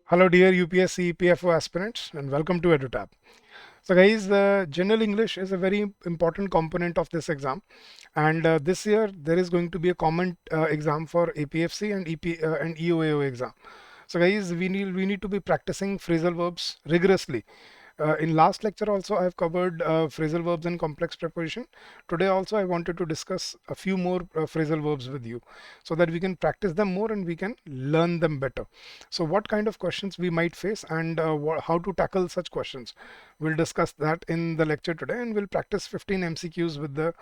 Hello, dear UPSC EPFO aspirants, and welcome to EduTap. So, guys, General English is a very important component of this exam, and this year there is going to be a common exam for APFC and and EOAO exam. So, guys, we need to be practicing phrasal verbs rigorously. In last lecture also I have covered phrasal verbs and complex preposition. Today also I wanted to discuss a few more phrasal verbs with you so that we can practice them more and we can learn them better. So what kind of questions we might face and how to tackle such questions, we'll discuss that in the lecture today, and we'll practice 15 MCQs with the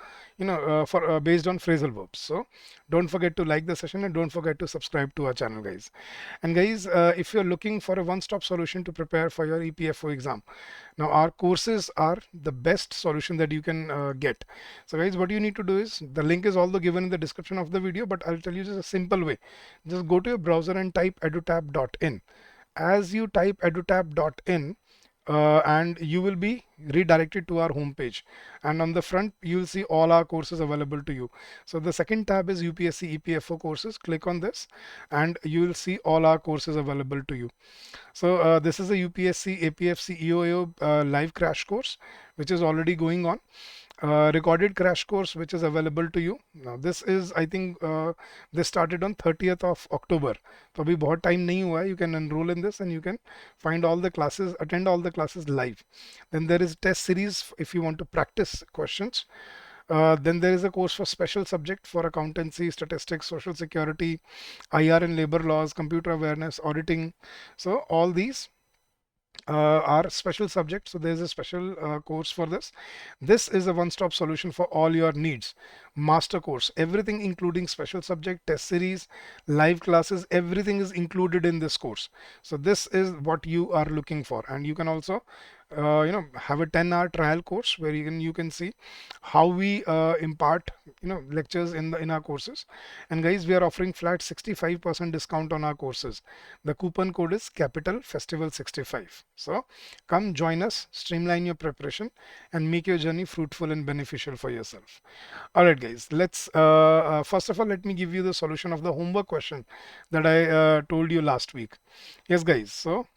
for based on phrasal verbs. So don't forget to like the session and don't forget to subscribe to our channel, guys. And guys, if you're looking for a one-stop solution to prepare for your EPFO exam, now our courses are the best solution that you can get. So guys, what you need to do is, the link is also given in the description of the video, but I'll tell you just a simple way. Just go to your browser and type edutab.in. As you type edutab.in, and you will be redirected to our homepage, and on the front you will see all our courses available to you. So the second tab is UPSC EPFO courses. Click on this and you will see all our courses available to you. So this is a UPSC APFC EOAO live crash course which is already going on. Recorded crash course which is available to you. Now this is, I think, this started on 30th of October. तो अभी बहुत time नहीं हुआ है. You can enroll in this and you can find all the classes, attend all the classes live. Then there is test series if you want to practice questions. Then there is a course for special subject for accountancy, statistics, social security, IR and labor laws, computer awareness, auditing. So all these are special subjects. So there's a special course for this. This is a one-stop solution for all your needs. Master course, everything including special subject, test series, live classes, everything is included in this course. So this is what you are looking for, and you can also have a 10-hour trial course where you can see how we impart lectures in our courses. And guys, we are offering flat 65% discount on our courses. The coupon code is capital festival 65. So come join us, streamline your preparation and make your journey fruitful and beneficial for yourself. All right, guys, let's first of all, let me give you the solution of the homework question that I told you last week. Yes, guys. So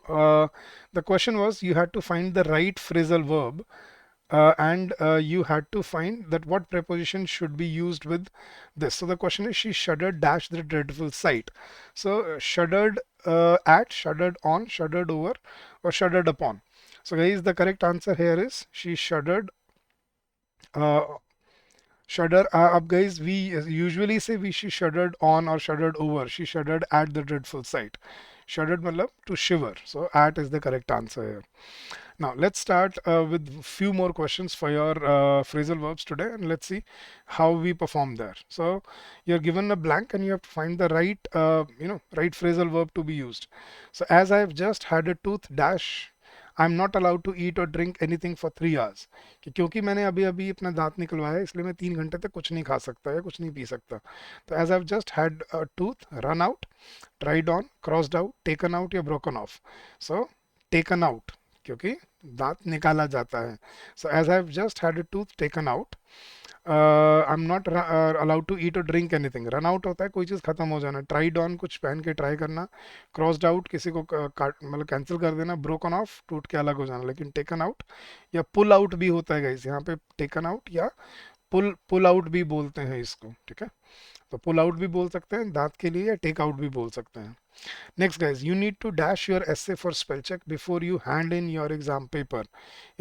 uh, the question was, you had to find the right phrasal verb, and you had to find that what preposition should be used with this. So the question is, she shuddered dash the dreadful sight. So shuddered at, shuddered on, shuddered over, or shuddered upon. So guys, the correct answer here is she shuddered. Uh, Shudder. Up, guys. We usually say she shuddered on or shuddered over. She shuddered at the dreadful sight. Shuddered matlab to shiver. So at is the correct answer here. Now let's start with few more questions for your phrasal verbs today, and let's see how we perform there. So you're given a blank and you have to find the right right phrasal verb to be used. So as I have just had a tooth dash, I am not allowed to eat और drink anything for 3 hours, कि क्योंकि मैंने अभी अभी अपना दांत निकलवाया है इसलिए मैं 3 घंटे तक कुछ नहीं खा सकता या कुछ नहीं पी सकता. तो as I have just had a tooth, run out, tried on, crossed out, taken out या broken off. So taken out क्योंकि दांत निकाला जाता है. So as I have just had a tooth taken out, I am not allowed to eat और drink anything. Run out होता है कोई चीज़ खत्म हो जाना. ट्राइड ऑन कुछ पहन के ट्राई करना. क्रॉस्ड आउट किसी को काट मतलब कैंसिल कर देना. ब्रोकन ऑफ टूट के अलग हो जाना. लेकिन टेकन आउट या पुल आउट भी होता है गाइस. यहाँ पे टेकन आउट या पुल पुल आउट भी बोलते हैं इसको. ठीक है, तो पुल आउट भी बोल सकते हैं दांत के लिए, या टेक आउट भी बोल सकते हैं. Next, guys, you need to dash your essay for spell check before you hand in your exam paper.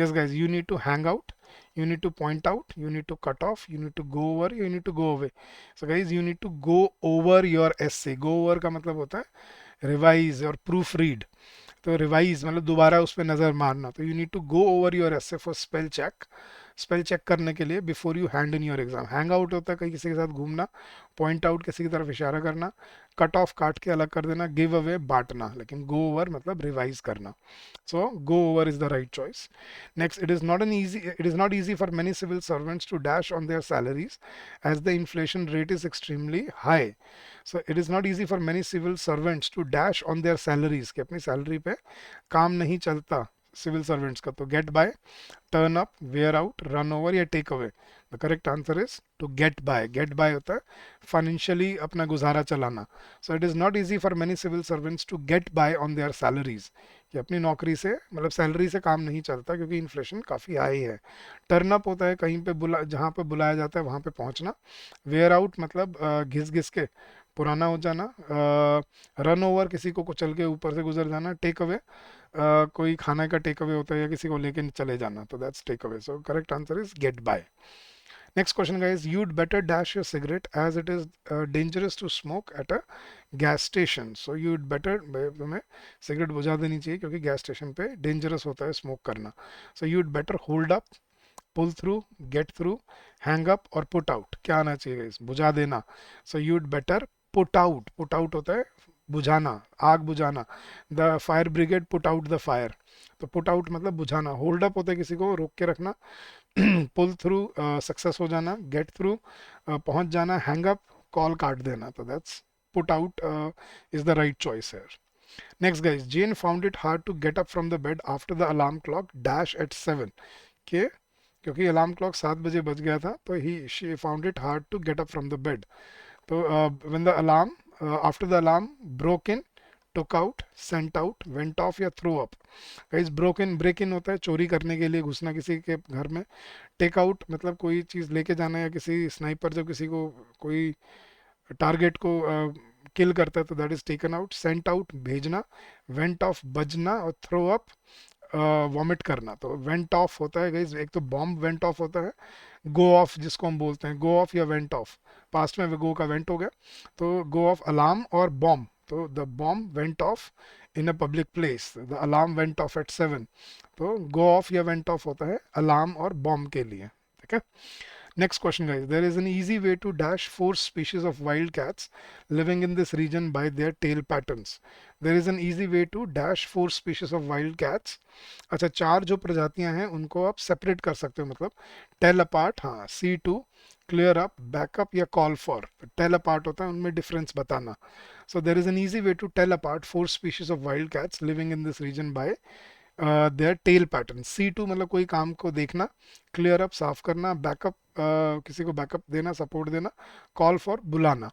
Yes, guys, you need to hang out, you need to point out, you need to cut off, you need to go over, you need to go away. So, guys, you need to go over your essay. Go over का मतलब होता है revise और proof read. तो revise मतलब दोबारा उस पर नज़र मारना. तो you need to go over your essay for spell check. Spell check करने के लिए before you hand in your exam. Hang out होता है कहीं किसी के साथ घूमना. पॉइंट आउट किसी की तरफ इशारा करना. कट ऑफ काट के अलग कर देना. गिव अवे बांटना. लेकिन गो ओवर मतलब रिवाइज करना. So go over is the right choice. Next, it is not easy for many civil servants to dash on their salaries as the inflation rate is extremely high. So it is not easy for many civil servants to dash on their salaries, कि अपनी salary पे काम नहीं चलता. Civil servants का, तो get by, turn up, wear out, run over या take away. The correct answer is to get by. Get by होता है फाइनेंशियली अपना गुजारा चलाना। So it is not easy for many civil servants to get by on their salaries, कि अपनी नौकरी से मतलब सैलरी से काम नहीं चलता क्योंकि इन्फ्लेशन काफ़ी हाई है। टर्न अप होता है कहीं पे जहाँ पे बुलाया जाता है वहाँ पे पहुँचना। वेयर आउट मतलब घिस घिस के पुराना हो जाना। रन ओवर किसी को कुचल के ऊपर से गुजर जाना। टेक अवे कोई खाने का टेक अवे होता है या किसी को लेके चले जाना, तो that's take away. So correct answer is get by. Next question guys, you'd better dash your cigarette as it is dangerous to smoke at a gas station. So you'd better, तुम्हें सिगरेट बुझा देनी चाहिए क्योंकि gas station पे dangerous होता है smoke करना। So you'd better hold up, pull through, get through, hang up और पुट आउट। क्या आना चाहिए गाइस? बुझा देना। So you'd better put out. Put out होता है बुझाना, आग बुझाना। The fire brigade put out the fire. तो पुट आउट मतलब बुझाना। होल्ड अप होता है किसी को रोक के रखना। पुल थ्रू सक्सेस हो जाना। गेट थ्रू पहुंच जाना। हैंग अप कॉल काट देना। तो that's put out is the right choice है। Next guys, Jane found it hard to get up from the bed after the alarm clock dash at 7 के, क्योंकि अलार्म क्लॉक 7 बजे बज गया था तो he she found it hard to get up from the bed. तो when the alarm after the alarm broke in, took out, sent out, went off या throw up. Guys broke in, break in होता है चोरी करने के लिए घुसना किसी के घर में। टेक आउट मतलब कोई चीज़ लेके जाना, या किसी स्नाइपर जब किसी को कोई टारगेट को किल करता है तो that is taken out. Sent out भेजना। वेंट ऑफ बजना और थ्रो अप वॉमिट करना। तो वेंट ऑफ होता है गाइस, एक तो बॉम्ब वेंट ऑफ होता है, गो ऑफ जिसको हम बोलते हैं, गो ऑफ या वेंट ऑफ। पास्ट में गो का वेंट हो गया, तो गो ऑफ अलार्म और बॉम्ब। तो the bomb went off in a public place, the alarm went off at 7। तो गो ऑफ या वेंट ऑफ होता है अलार्म और बॉम्ब के लिए। ठीक है। Next question, guys. There is an easy way to dash four species of wild cats living in this region by their tail patterns. There is an easy way to dash four species of wild cats. अच्छा, चार जो प्रजातियां हैं उनको आप separate कर सकते हो, मतलब टेल अपार्ट। हाँ, C2, क्लियर अप, बैकअप या कॉल फॉर। टेल अपार्ट होता है उनमें डिफरेंस बताना। So there is an easy way to tell apart four species of wild cats living in this region by their tail pattern. C2 मतलब कोई काम को देखना, क्लियर अप साफ करना, बैकअप किसी को बैकअप देना, सपोर्ट देना, कॉल फॉर बुलाना।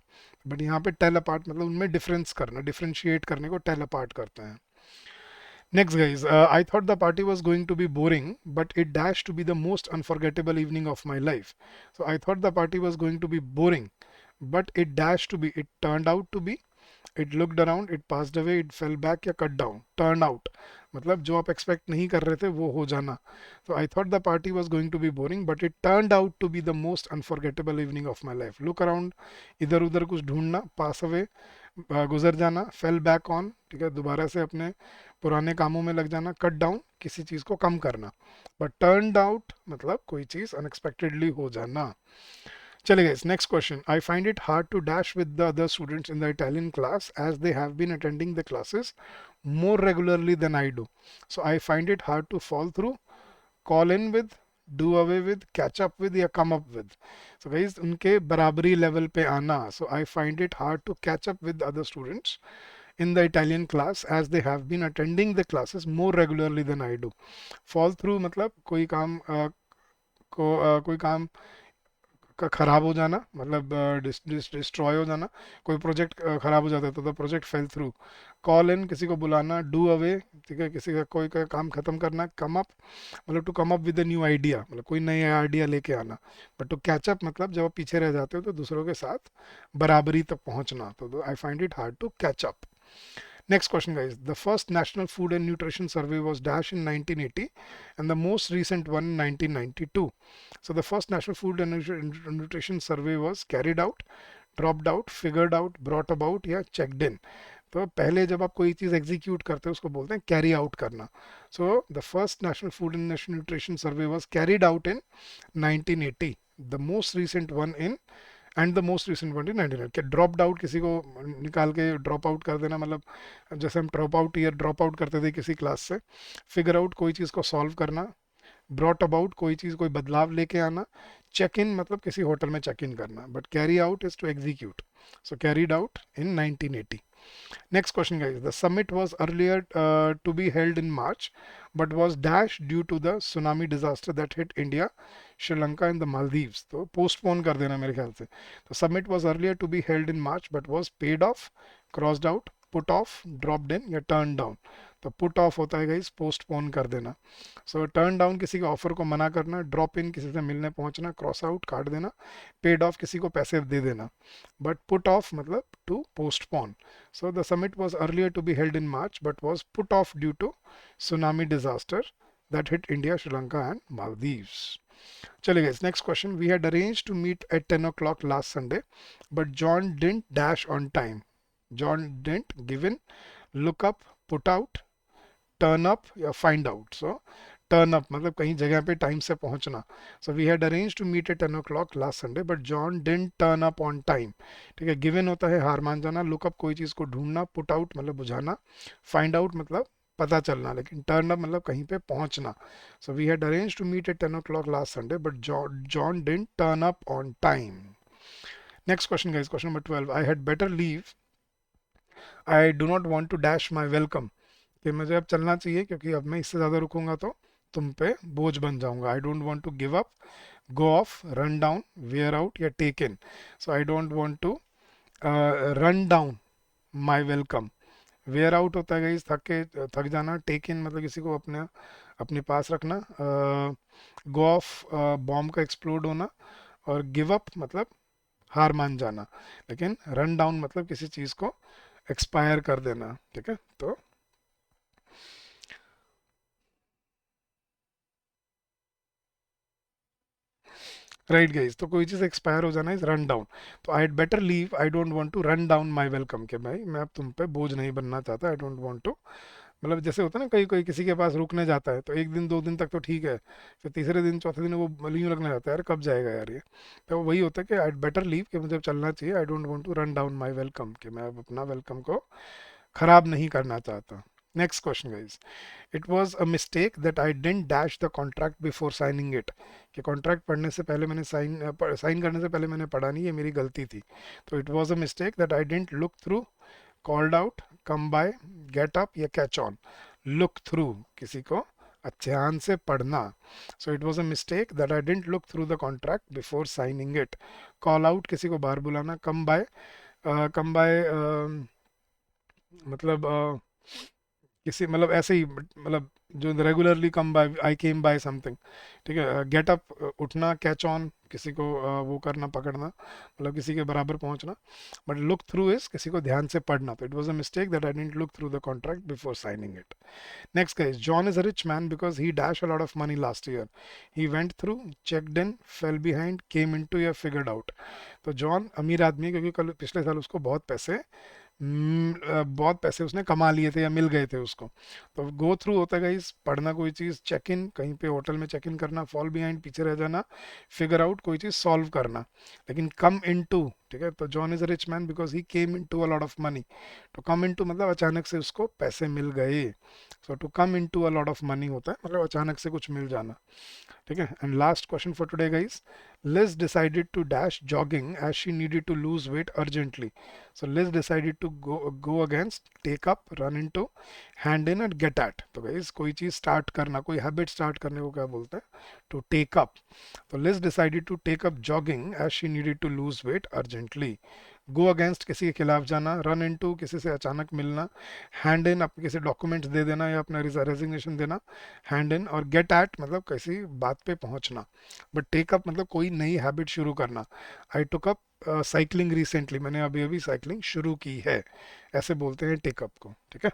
बट यहाँ पे टेल अपार्ट मतलब उनमें डिफरेंस करना, डिफरेंशिएट करने को टेल अपार्ट करते हैं। Next, guys, I thought the party was going to be boring, but it dashed to be the most unforgettable evening of my life. So I thought the party was going to be boring, but it dashed to be, it turned out to be, it looked around, it passed away, it fell back या cut down। turned out मतलब जो आप expect नहीं कर रहे थे वो हो जाना। तो I thought the party was going to be boring but it turned out to be the most unforgettable evening of my life. Look around, इधर उधर कुछ ढूंढना, पास अवे गुजर जाना, फेल बैक ऑन, ठीक है, दोबारा से अपने पुराने कामों में लग जाना, कट डाउन किसी चीज़ को कम करना। बट टर्नड आउट मतलब कोई चीज़ अनएक्सपेक्टेडली हो जाना। चले guys, next question. I find it hard to dash with the other students in the Italian class as they have been attending the classes more regularly than I do. So I find it hard to fall through, call in with, do away with, catch up with या come up with. So guys, उनके बराबरी level पे आना. So I find it hard to catch up with other students in the Italian class as they have been attending the classes more regularly than I do. Fall through मतलब कोई काम कोई काम का खराब हो जाना, मतलब डिस्ट्रॉय हो जाना। कोई प्रोजेक्ट खराब हो जाता है तो the project fail through. Call in किसी को बुलाना, डू अवे, ठीक है, किसी का कोई का काम खत्म करना। कम अप मतलब to come up with a new idea, मतलब कोई नई आइडिया लेके आना। बट टू कैच अप मतलब जब आप पीछे रह जाते हो तो दूसरों के साथ बराबरी तक पहुंचना। तो I find it hard to catch up. Next question, guys. The first National Food and Nutrition Survey was Dash in 1980 and the most recent one in 1992. So the first National Food and Nutrition Survey was carried out, dropped out, figured out, brought about या checked in. तो पहले जब आप कोई चीज़ execute करते हो उसको बोलते हैं कैरी आउट करना। So the first national food and nutrition survey was carried out in 1980, the most recent one in and the most recent one in 1990। Drop out किसी को निकाल के ड्रॉप आउट कर देना, मतलब जैसे हम ड्रॉप आउट करते थे किसी क्लास से। फिगर आउट कोई चीज़ को सॉल्व करना। ब्रॉट अबाउट कोई चीज़ कोई बदलाव लेके आना, चेक इन मतलब किसी होटल में चेक इन करना, but carry out is to execute, so carried out in 1980. Next question, guys. The summit was earlier to be held in March, but was dashed due to the tsunami disaster that hit India, Sri Lanka, and the Maldives. तो postpone कर देना मेरे ख्याल से. The summit was earlier to be held in March, but was paid off, crossed out, put off, dropped in या turned down. तो put off होता है guys postpone कर देना. So turn down किसी के ऑफर को मना करना, drop in किसी से मिलने पहुंचना, cross out काट देना, paid off किसी को पैसे दे देना. But put off मतलब to postpone. So the summit was earlier to be held in March but was put off due to tsunami disaster that hit India, Sri Lanka and Maldives. Chale guys, next question. We had arranged to meet at 10 o'clock last Sunday, but John didn't dash on time. John didn't give in, look up, put out, turn up या find out. So turn up मतलब कहीं जगह पे time से पहुंचना. So we had arranged to meet at 10 o'clock last Sunday, but John didn't turn up on time. ठीक है, given होता है हार मान जाना, look up कोई चीज़ को ढूंढना, put out मतलब बुझाना, find out मतलब पता चलना, लेकिन turn up मतलब कहीं पे पहुंचना. So we had arranged to meet at 10 o'clock last Sunday, but John didn't turn up on time. Next question, guys. Question number 12. I had better leave. I do not want to dash my welcome. कि मुझे अब चलना चाहिए क्योंकि अब मैं इससे ज़्यादा रुकूंगा तो तुम पे बोझ बन जाऊंगा. I don't want to give up, go off, run down, wear out या take in. So I don't want to run down my welcome. Wear out होता है गाइस थक जाना. टेक इन मतलब किसी को अपने पास रखना. गो ऑफ बॉम्ब का एक्सप्लोड होना. और गिव अप मतलब हार मान जाना. लेकिन रन डाउन मतलब किसी चीज़ को एक्सपायर कर देना. ठीक है, तो राइट गाइज, तो कोई चीज़ एक्सपायर हो जाना इज रन डाउन. तो I better leave, I don't want to run down my welcome. के भाई मैं अब तुम पे बोझ नहीं बनना चाहता. आई डोंट वांट टू मतलब जैसे होता है ना, कोई कोई किसी के पास रुकने जाता है तो एक दिन दो दिन तक तो ठीक है, फिर तीसरे दिन चौथे दिन वो यूँ लगने जाता है यार कब जाएगा यार ये. तो वही होता है कि आई बेटर लीव कि मुझे अब चलना चाहिए. I don't want to run down my welcome कि मैं अब अपना वेलकम को खराब नहीं करना चाहता. Next question guys. It was a mistake that I didn't dash the contract before signing it. कि कॉन्ट्रैक्ट पढ़ने से पहले मैंने साइन करने से पहले मैंने पढ़ा नहीं, ये मेरी गलती थी. तो it was a mistake that I didn't look through, called out, come by, get up या कैच ऑन. लुक थ्रू किसी को ध्यान से पढ़ना. So it was a mistake that I didn't look through the contract before signing it. Call out किसी को बाहर बुलाना. कम बाय मतलब किसी मतलब ऐसे ही मतलब जो regularly come by, I came by something. ठीक है. गेट अप उठना. कैच ऑन किसी को वो करना, पकड़ना मतलब किसी के बराबर पहुंचना. बट लुक थ्रू इज किसी को ध्यान से पढ़ना. तो it was a mistake that I didn't look through the contract before signing it. Next guys, John is a rich man because he dashed a lot of money last year. He went through, checked in, fell behind, came into या figured out. तो John अमीर आदमी है क्योंकि कल पिछले साल उसको बहुत पैसे उसने कमा लिए थे या मिल गए थे उसको. तो गो थ्रू होता है गाइस पढ़ना कोई चीज़, चेक इन कहीं पे होटल में चेक इन करना, फॉल बिहाइंड पीछे रह जाना, फिगर आउट कोई चीज़ सॉल्व करना. लेकिन कम इन टू, ठीक है, तो John is a rich man because he came in to a lot of money. तो कम इन टू मतलब अचानक से उसको पैसे मिल गए. So to come in to a lot of money होता है मतलब अचानक से कुछ मिल जाना. ठीक है. And last question for today guys. Liz decided to dash jogging as she needed to lose weight urgently. So Liz decided to go against, take up, run into, hand in and get at. तो guys कोई चीज़ start करना, कोई habit start करने को क्या बोलते हैं? To take up. तो Liz decided to take up jogging as she needed to lose weight urgently. Go against किसी के खिलाफ जाना, रन इनटू किसी से अचानक मिलना, हैंड इन अपने किसी डॉक्यूमेंट्स दे देना या अपना रेजिग्नेशन देना, हैंड इन. और गेट एट मतलब किसी बात पे पहुंचना. बट टेक अप मतलब कोई नई हैबिट शुरू करना. आई टुक अप साइकिलिंग रिसेंटली, मैंने अभी अभी साइकिलिंग शुरू की है, ऐसे बोलते हैं टेकअप को. ठीक है.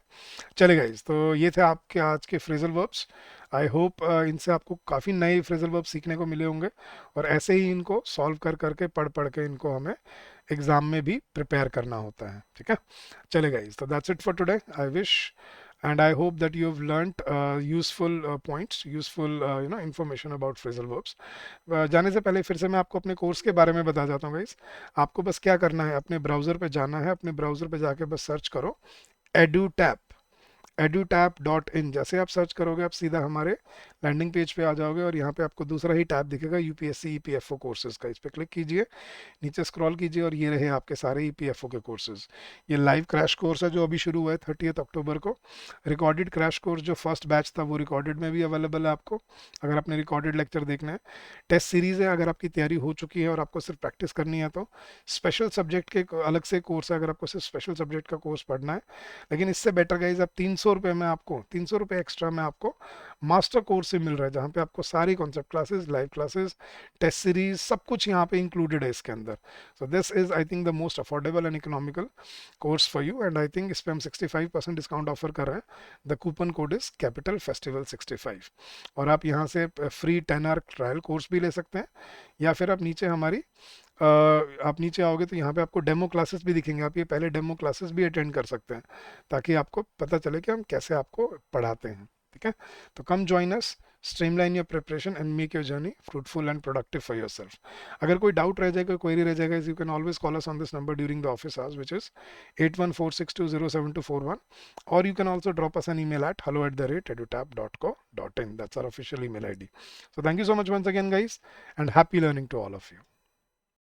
चले गाइस, तो ये थे आपके आज के फ्रेजल वर्ब्स. आई होप इनसे आपको काफ़ी नए फ्रेजल वर्ब सीखने को मिले होंगे और ऐसे ही इनको सॉल्व कर करके पढ़ पढ़ के इनको हमें एग्ज़ाम में भी प्रिपेयर करना होता है. ठीक है. चले गाइस, तो that's it for today. I wish and I hope that you have learnt useful points, useful information about phrasal verbs. जाने से पहले फिर से मैं आपको अपने कोर्स के बारे में बता जाता हूँ गाइस. आपको बस क्या करना है, अपने ब्राउज़र पे जाना है, अपने ब्राउज़र पे जाके बस सर्च करो EduTap, edutap.in, जैसे आप सर्च करोगे आप सीधा हमारे लैंडिंग पेज पे आ जाओगे और यहाँ पे आपको दूसरा ही टैब दिखेगा यूपीएससी ईपीएफओ कोर्सेज का। इस पर क्लिक कीजिए, नीचे स्क्रॉल कीजिए और ये रहे आपके सारे ईपीएफओ के कोर्सेज। ये लाइव क्रैश कोर्स है जो अभी शुरू हुआ है 30 अक्टूबर को। रिकॉर्डेड क्रैश कोर्स जो फर्स्ट बैच था वो रिकॉर्डेड में भी अवेलेबल है आपको, अगर आपने रिकॉर्डेड लेक्चर देखना है। टेस्ट सीरीज है, अगर आपकी तैयारी हो चुकी है और आपको सिर्फ प्रैक्टिस करनी है तो। स्पेशल सब्जेक्ट के अलग से कोर्स है, अगर आपको सिर्फ स्पेशल सब्जेक्ट का कोर्स पढ़ना है। लेकिन इससे बेटर गाइज आप 300 रुपये में, आपको 300 रुपये एक्स्ट्रा में आपको मास्टर कोर्स से मिल रहा है, जहाँ पे आपको सारी concept classes, live classes, test series सब कुछ यहाँ पे इंक्लूडेड है इसके अंदर। So this is I think the most affordable and economical course for you, and I think इस पर हम 65% डिस्काउंट ऑफर कर रहे हैं। The coupon code is capital festival 65। और आप यहाँ से फ्री 10 आवर ट्रायल कोर्स भी ले सकते हैं, या फिर आप नीचे हमारी आप नीचे आओगे तो यहाँ पे आपको डेमो क्लासेस भी दिखेंगे, आप ये पहले डेमो क्लासेस भी अटेंड कर सकते हैं ताकि आपको पता चले कि हम कैसे आपको पढ़ाते हैं। ठीक है, तो come join us, streamline your preparation and make your journey fruitful and productive for your self. अगर कोई डाउट रह जाए, कोई क्वेरी रह जाएगा, you can always call us on this number during the office hours, which is 8146207241, or you can also drop us an email at hello@edutap.co.in. That's our official email ID. So thank you so much once again guys, and happy learning to all of you.